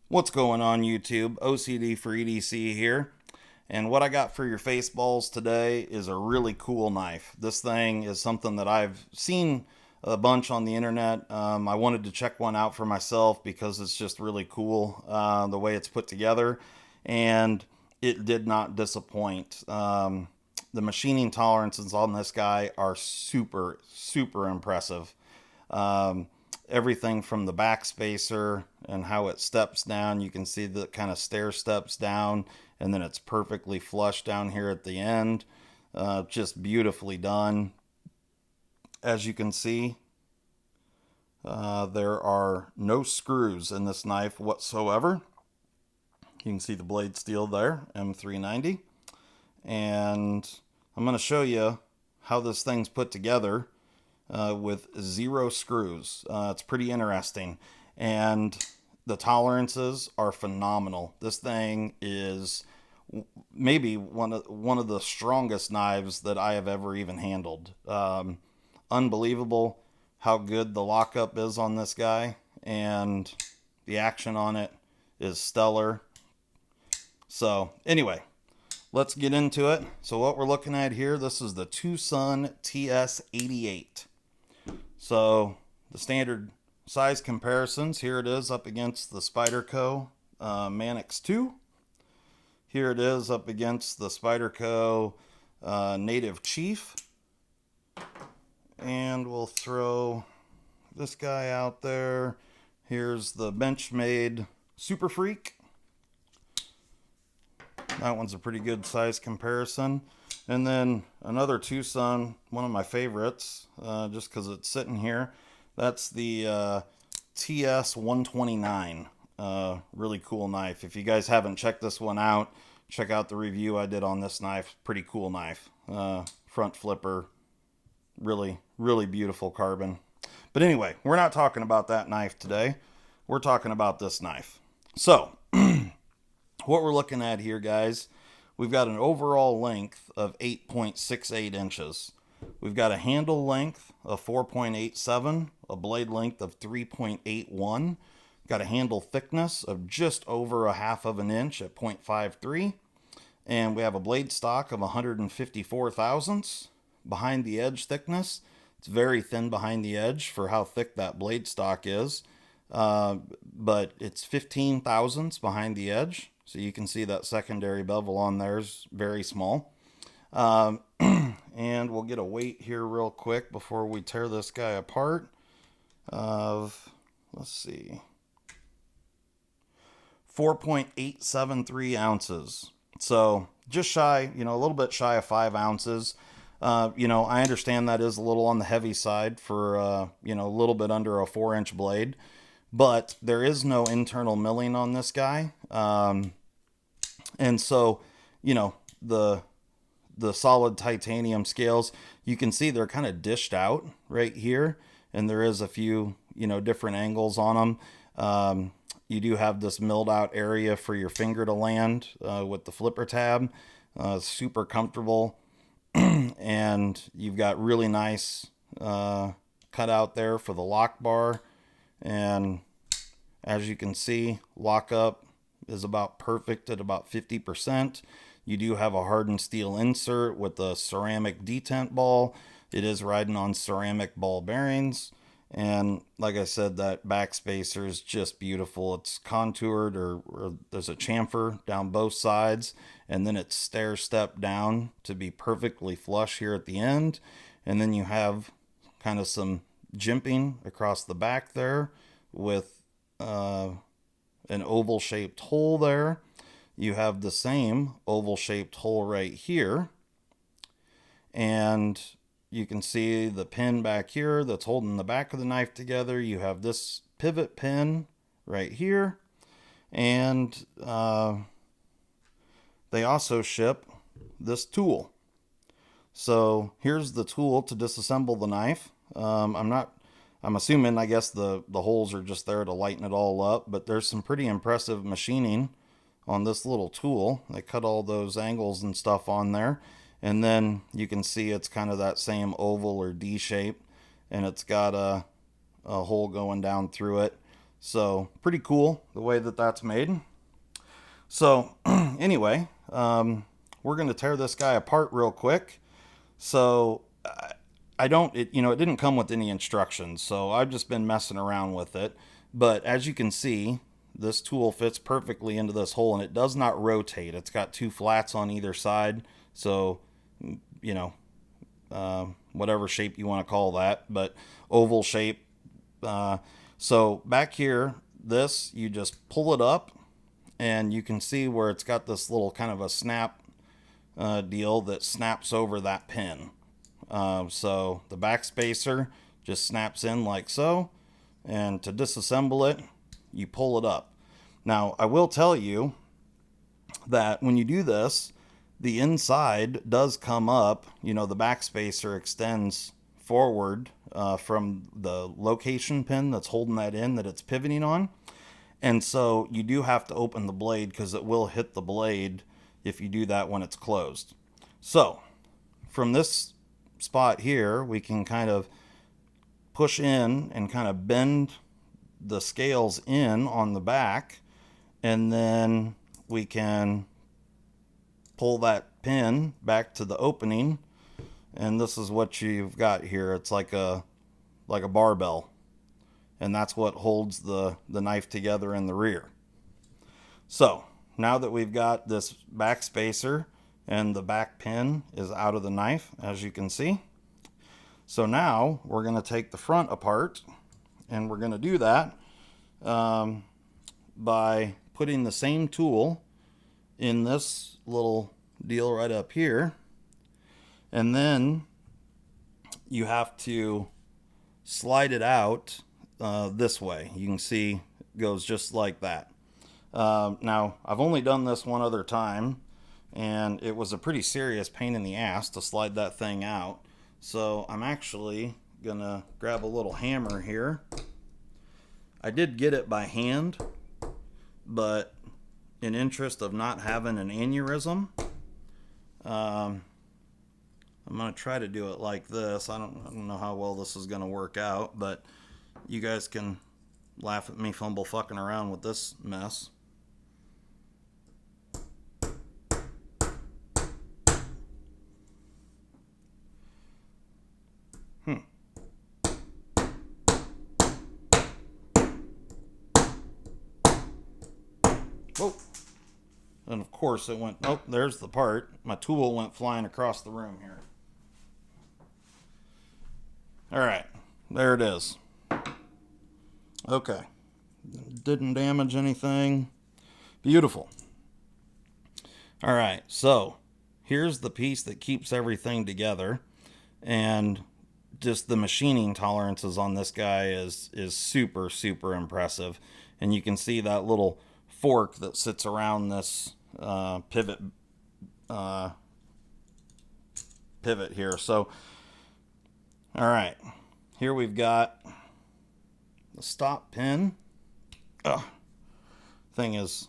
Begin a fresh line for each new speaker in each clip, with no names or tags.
What's going on YouTube? OCD for EDC here. And what I got for your face balls today is a really cool knife. This thing is something that I've seen a bunch on the internet. I wanted to check one out for myself because it's just really cool the way it's put together. And it did not disappoint. The machining tolerances on this guy are super, super impressive. Um, Everything from the backspacer and how it steps down. You can see the kind of stair steps down, and then it's perfectly flush down here at the end. Just beautifully done. As you can see, there are no screws in this knife whatsoever. You can see the blade steel there, M390. And I'm going to show you how this thing's put together with zero screws. It's pretty interesting. And the tolerances are phenomenal. This thing is maybe one of the strongest knives that I have ever even handled. Unbelievable how good the lockup is on this guy, and the action on it is stellar. So anyway, let's get into it. So what we're looking at here, this is the TwoSun TS-88. So the standard size comparisons, here it is up against the Spyderco Manix 2. Here it is up against the Spyderco Native Chief. And we'll throw this guy out there. Here's the Benchmade Super Freak. That one's a pretty good size comparison. And then another TwoSun, one of my favorites, just because it's sitting here. That's the TS-129. Really cool knife. If you guys haven't checked this one out, check out the review I did on this knife. Pretty cool knife. Front flipper. Really, really beautiful carbon. But anyway, we're not talking about that knife today. We're talking about this knife. So, what we're looking at here, guys, we've got an overall length of 8.68 inches. We've got a handle length of 4.87, a blade length of 3.81, got a handle thickness of just over a half of an inch at 0.53, and we have a blade stock of 154 thousandths. Behind the edge thickness, it's very thin behind the edge for how thick that blade stock is, but it's 15 thousandths behind the edge. So you can see that secondary bevel on there is very small. And we'll get a weight here real quick before we tear this guy apart. Let's see, 4.873 ounces. So just shy, a little bit shy of 5 ounces. I understand that is a little on the heavy side for, a little bit under a 4-inch blade, but there is no internal milling on this guy. And so, the solid titanium scales, you can see they're kind of dished out right here, and there is a few, different angles on them. You do have this milled out area for your finger to land with the flipper tab. Super comfortable. And you've got really nice cutout there for the lock bar. And as you can see, lockup is about perfect at about 50%. You do have a hardened steel insert with a ceramic detent ball. It is riding on ceramic ball bearings. And like I said, that backspacer is just beautiful. It's contoured, or there's a chamfer down both sides, and then it's stair step down to be perfectly flush here at the end. And then you have kind of some jimping across the back there with an oval shaped hole there. You have the same oval shaped hole right here. And you can see the pin back here that's holding the back of the knife together. You have this pivot pin right here. And they also ship this tool. So here's the tool to disassemble the knife. I'm assuming, I guess the holes are just there to lighten it all up, but there's some pretty impressive machining on this little tool. They cut all those angles and stuff on there. And then you can see it's kind of that same oval or D shape, and it's got a hole going down through it. So pretty cool the way that that's made. So anyway, we're going to tear this guy apart real quick. So I don't, it didn't come with any instructions, so I've just been messing around with it. But as you can see, this tool fits perfectly into this hole, and it does not rotate. It's got two flats on either side, so you know, whatever shape you want to call that, but oval shape. So back here, this, you just pull it up, and you can see where it's got this little kind of a snap deal that snaps over that pin. So the back spacer just snaps in like so, and to disassemble it, you pull it up. Now, I will tell you that when you do this, the inside does come up. The back spacer extends forward from the location pin that's holding that in, that it's pivoting on. And so you do have to open the blade, because it will hit the blade if you do that when it's closed. So from this spot here, we can kind of push in and kind of bend the scales in on the back, and then we can pull that pin back to the opening, and this is what you've got here. It's like a barbell, and that's what holds the knife together in the rear. So now that we've got this back spacer and the back pin is out of the knife, as you can see, so now we're going to take the front apart, and we're going to do that by putting the same tool in this little deal right up here, and then you have to slide it out this way. You can see it goes just like that. Now, I've only done this one other time, and it was a pretty serious pain in the ass to slide that thing out. So I'm actually gonna grab a little hammer here. I did get it by hand, but in interest of not having an aneurysm, I'm gonna try to do it like this. I don't know how well this is gonna work out, but you guys can laugh at me fumble fucking around with this mess. Oh, and of course it went, oh, there's the part. My tool went flying across the room here. All right, there it is. Okay, didn't damage anything. Beautiful. All right, so here's the piece that keeps everything together, and just the machining tolerances on this guy is super, super impressive. And you can see that little fork that sits around this pivot here. So all right, here we've got the stop pin. Thing is,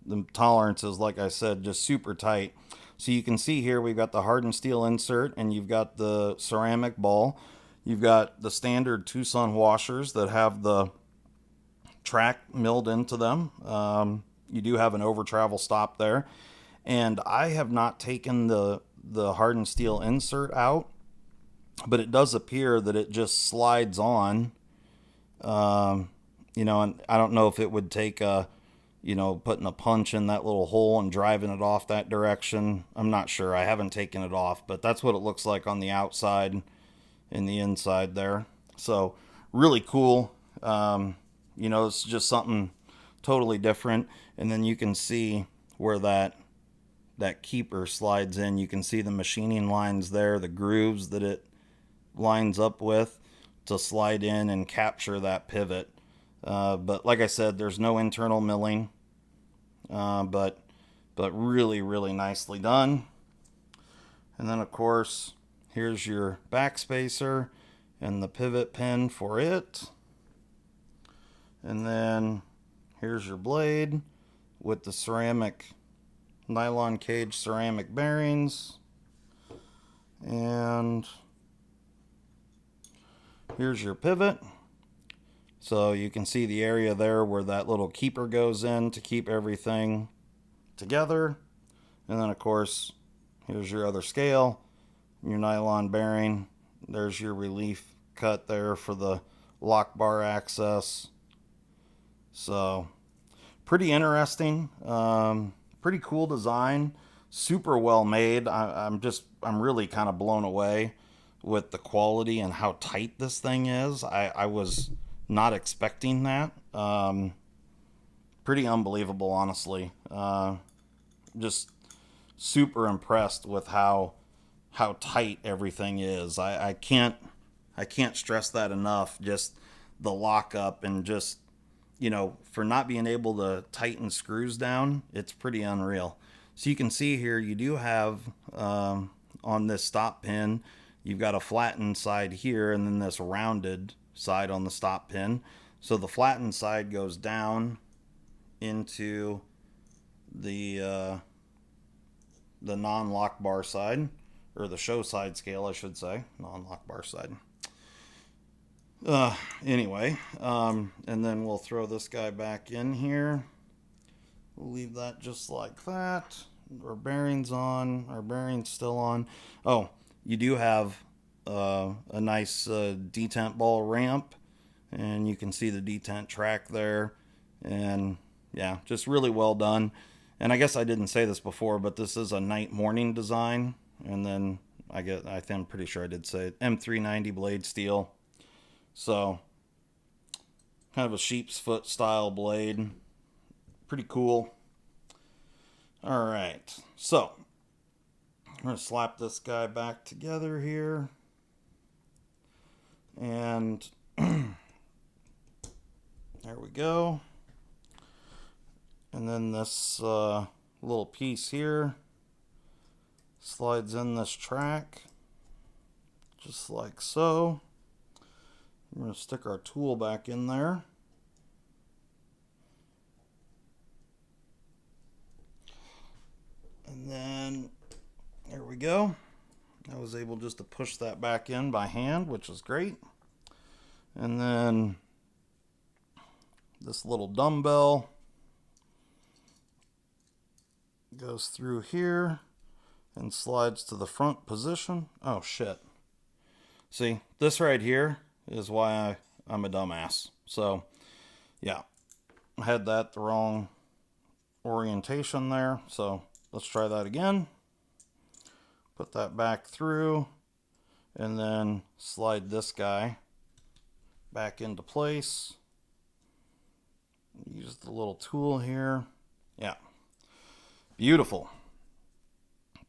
the tolerance is, like I said, just super tight. So you can see here we've got the hardened steel insert, and you've got the ceramic ball. You've got the standard TwoSun washers that have the track milled into them. You do have an over travel stop there, and I have not taken the hardened steel insert out, but it does appear that it just slides on. And I don't know if it would take putting a punch in that little hole and driving it off that direction. I'm not sure. I haven't taken it off, but that's what it looks like on the outside and the inside there. So really cool. It's just something totally different. And then you can see where that keeper slides in. You can see the machining lines there, the grooves that it lines up with to slide in and capture that pivot. But like I said, there's no internal milling, but really, really nicely done. And then of course, here's your back spacer and the pivot pin for it. And then here's your blade with the ceramic nylon cage ceramic bearings. And here's your pivot. So you can see the area there where that little keeper goes in to keep everything together. And then of course, here's your other scale, your nylon bearing. There's your relief cut there for the lock bar access. So pretty interesting, pretty cool design, super well made. I'm really kind of blown away with the quality and how tight this thing is. I was not expecting that. Pretty unbelievable, honestly. Just super impressed with how tight everything is. I can't stress that enough. Just the lockup and just, for not being able to tighten screws down, it's pretty unreal. So you can see here, you do have on this stop pin, you've got a flattened side here and then this rounded side on the stop pin. So the flattened side goes down into the non-lock bar side, or the show side scale, I should say, non-lock bar side. Anyway, and then we'll throw this guy back in here. We'll leave that just like that. Our bearings on, our bearings still on. Oh, you do have a nice detent ball ramp, and you can see the detent track there. And yeah, just really well done. And I guess I didn't say this before, but this is a night morning design. And then I'm pretty sure I did say it, M390 blade steel. So kind of a sheep's foot style blade. Pretty cool. All right, so I'm going to slap this guy back together here. And there we go. And then this little piece here slides in this track, just like so. We're going to stick our tool back in there. And then, there we go. I was able just to push that back in by hand, which is great. And then, this little dumbbell goes through here and slides to the front position. Oh, shit. See, this right here is why I'm a dumbass. So, yeah, I had that the wrong orientation there. So, let's try that again. Put that back through and then slide this guy back into place. Use the little tool here. Yeah. Beautiful.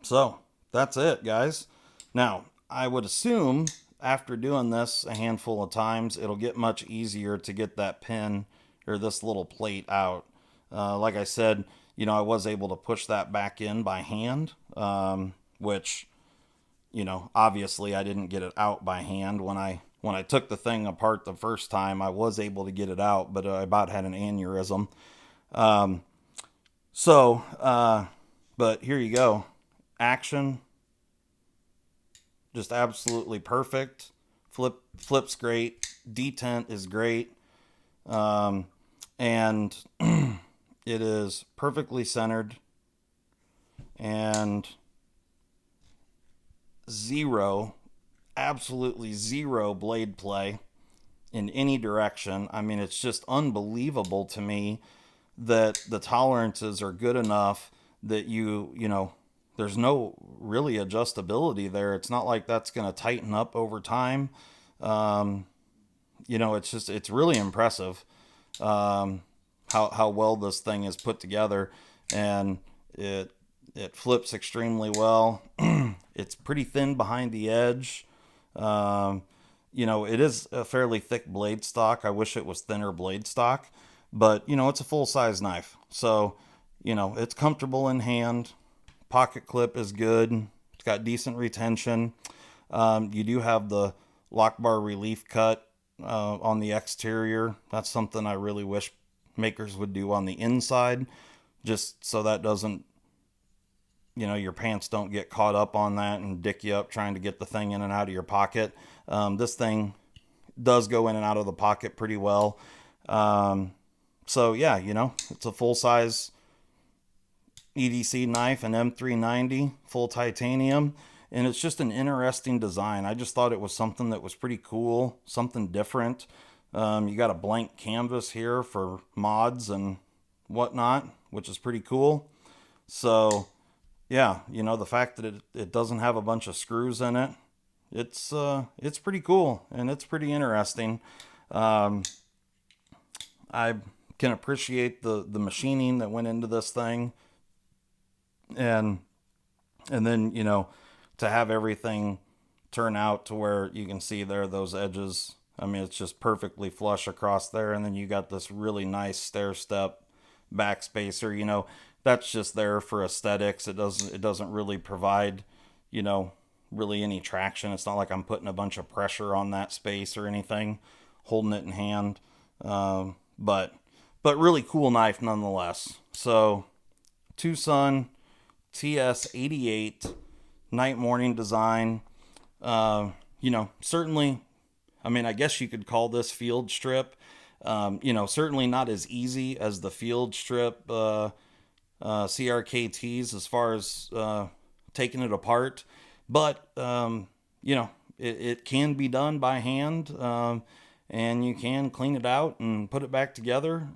So that's it, guys. Now, I would assume after doing this a handful of times, it'll get much easier to get that pin or this little plate out. Like I said, I was able to push that back in by hand, which, obviously I didn't get it out by hand. When I took the thing apart the first time, I was able to get it out, but I about had an aneurysm. But here you go. Action. Just absolutely perfect. Flip's great. Detent is great. And it is perfectly centered. And absolutely zero blade play in any direction. I mean, it's just unbelievable to me that the tolerances are good enough that there's no really adjustability there. It's not like that's going to tighten up over time. It's really impressive how well this thing is put together, and it flips extremely well. It's pretty thin behind the edge. It is a fairly thick blade stock. I wish it was thinner blade stock, but it's a full-size knife, so it's comfortable in hand. Pocket clip is good. It's got decent retention. You do have the lock bar relief cut on the exterior. That's something I really wish makers would do on the inside, just so that doesn't, your pants don't get caught up on that and dick you up trying to get the thing in and out of your pocket. This thing does go in and out of the pocket pretty well. So yeah, you know, it's a full-size EDC knife, an M390, full titanium, and it's just an interesting design. I just thought it was something that was pretty cool, something different. You got a blank canvas here for mods and whatnot, which is pretty cool. So yeah, you know, the fact that it doesn't have a bunch of screws in it, it's pretty cool and it's pretty interesting. I can appreciate the machining that went into this thing, and then, you know, to have everything turn out to where you can see there those edges. I mean, it's just perfectly flush across there, and then you got this really nice stair step backspacer. You know, that's just there for aesthetics. It doesn't really provide, you know, really any traction. It's not like I'm putting a bunch of pressure on that space or anything, holding it in hand. But really cool knife nonetheless. So TwoSun TS-88 night morning design. You know, certainly, I mean, I guess you could call this field strip. You know, certainly not as easy as the field strip CRKTs as far as taking it apart, but you know, it can be done by hand, and you can clean it out and put it back together.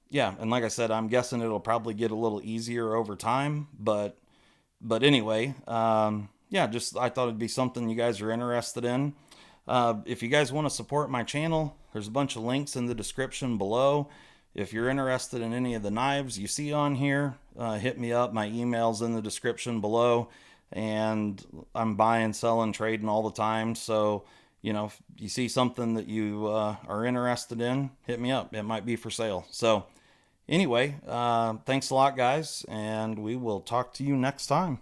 Yeah, and like I said, I'm guessing it'll probably get a little easier over time, but anyway, yeah, just I thought it'd be something you guys are interested in. If you guys want to support my channel, there's a bunch of links in the description below. If you're interested in any of the knives you see on here, hit me up. My email's in the description below, and I'm buying, selling, trading all the time. So, you know, if you see something that you are interested in, hit me up. It might be for sale. So anyway, thanks a lot, guys, and we will talk to you next time.